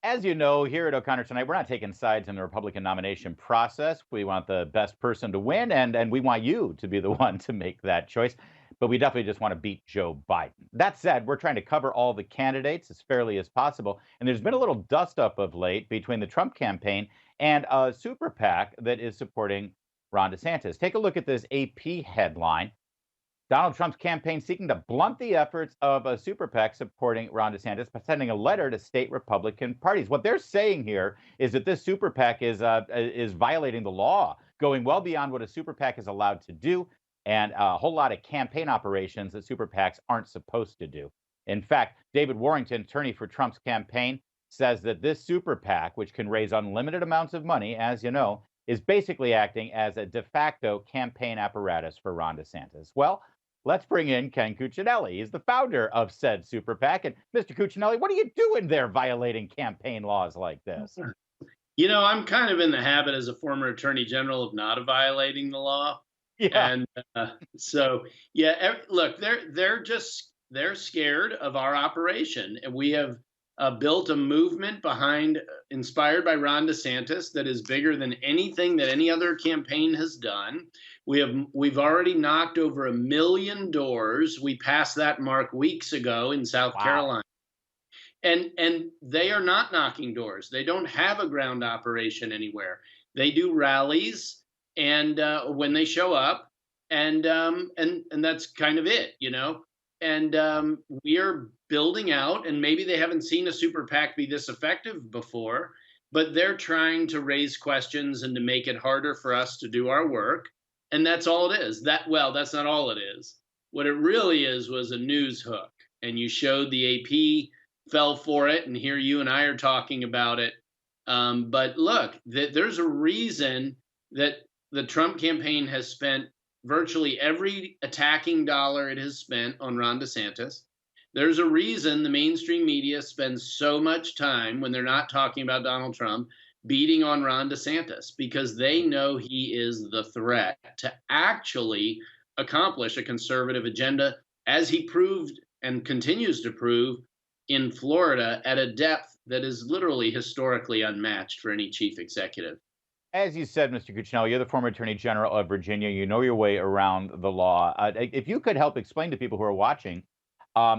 As you know, here at O'Connor Tonight, we're not taking sides in the Republican nomination process. We want the best person to win, and we want you to be the one to make that choice. But we definitely just want to beat Joe Biden. That said, we're trying to cover all the candidates as fairly as possible. And there's been a little dust up of late between the Trump campaign and a super PAC that is supporting Ron DeSantis. Take a look at this AP headline. Donald Trump's campaign seeking to blunt the efforts of a super PAC supporting Ron DeSantis by sending a letter to state Republican parties. What they're saying here is that this super PAC is violating the law, going well beyond what a super PAC is allowed to do, and a whole lot of campaign operations that super PACs aren't supposed to do. In fact, David Warrington, attorney for Trump's campaign, says that this super PAC, which can raise unlimited amounts of money, as you know, is basically acting as a de facto campaign apparatus for Ron DeSantis. Well, let's bring in Ken Cuccinelli. He's the founder of said super PAC. And Mr. Cuccinelli, what are you doing there violating campaign laws like this? I'm kind of in the habit as a former attorney general of not violating the law. Yeah. And yeah, look, they're scared of our operation. And we have built a movement inspired by Ron DeSantis that is bigger than anything that any other campaign has done. We've already knocked over 1 million doors. We passed that mark weeks ago in South Carolina. And they are not knocking doors. They don't have a ground operation anywhere. They do rallies and when they show up, and that's kind of it, And we are building out, and maybe they haven't seen a super PAC be this effective before, but they're trying to raise questions and to make it harder for us to do our work. And that's all it is. That's not all it is. What it really is was a news hook. And you showed the AP fell for it, and here you and I are talking about it. But look, there's a reason that the Trump campaign has spent virtually every attacking dollar it has spent on Ron DeSantis. There's a reason the mainstream media spends so much time when they're not talking about Donald Trump beating on Ron DeSantis, because they know he is the threat to actually accomplish a conservative agenda, as he proved and continues to prove in Florida at a depth that is literally historically unmatched for any chief executive. As you said, Mr. Cuccinelli, you're the former Attorney General of Virginia. You know your way around the law. If you could help explain to people who are watching,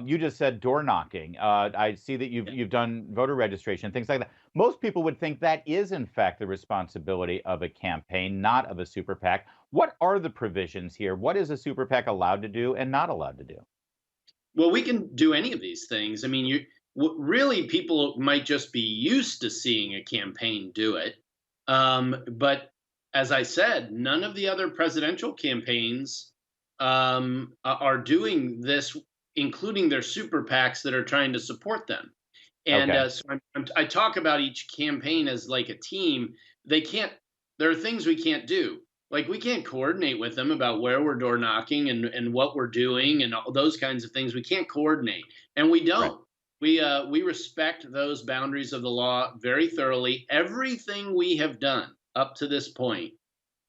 you just said door knocking. I see that you've done voter registration, things like that. Most people would think that is, in fact, the responsibility of a campaign, not of a super PAC. What are the provisions here? What is a super PAC allowed to do and not allowed to do? Well, we can do any of these things. I mean, really, people might just be used to seeing a campaign do it. But as I said, none of the other presidential campaigns are doing this, including their super PACs that are trying to support them. And Okay. so I talk about each campaign as like a team. There are things we can't do. Like, we can't coordinate with them about where we're door knocking and what we're doing and all those kinds of things. We can't coordinate, and we Right. don't. We respect those boundaries of the law very thoroughly. Everything we have done up to this point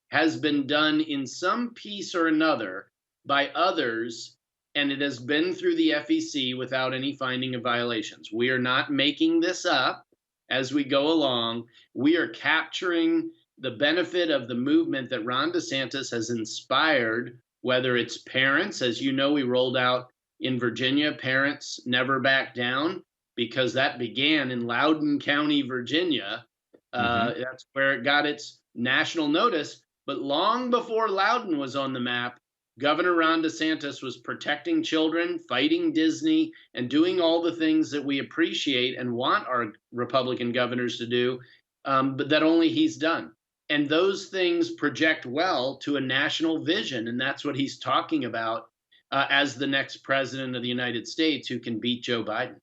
has been done in some piece or another by others, and it has been through the FEC without any finding of violations. We are not making this up as we go along. We are capturing the benefit of the movement that Ron DeSantis has inspired, whether it's parents, as you know, we rolled out in Virginia, Parents Never Back Down, because that began in Loudoun County, Virginia. Hmm. That's where it got its national notice. But long before Loudoun was on the map, Governor Ron DeSantis was protecting children, fighting Disney, and doing all the things that we appreciate and want our Republican governors to do, but that only he's done. And those things project well to a national vision. And that's what he's talking about as the next president of the United States who can beat Joe Biden.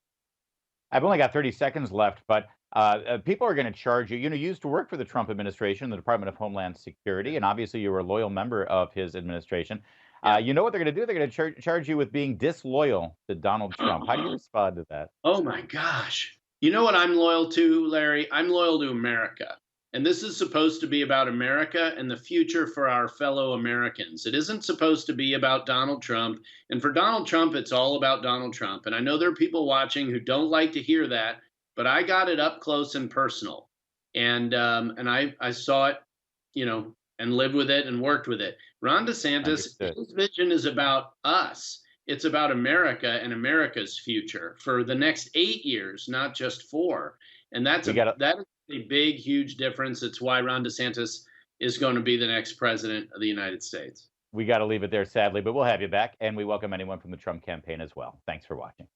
I've only got 30 seconds left, but people are going to charge you. You know, you used to work for the Trump administration, the Department of Homeland Security, and obviously you were a loyal member of his administration. Yeah. You know what they're going to do? They're going to charge you with being disloyal to Donald Trump. How do you respond to that? Oh my gosh. You know what I'm loyal to, Larry? I'm loyal to America. And this is supposed to be about America and the future for our fellow Americans. It isn't supposed to be about Donald Trump. And for Donald Trump, it's all about Donald Trump. And I know there are people watching who don't like to hear that. but I got it up close and personal, and I saw it, and lived with it and worked with it. Ron DeSantis, Understood. his vision is about us. It's about America and America's future for the next 8 years, not just 4. And that is a big, huge difference. It's why Ron DeSantis is going to be the next president of the United States. We got to leave it there, sadly, but we'll have you back, and we welcome anyone from the Trump campaign as well. Thanks for watching.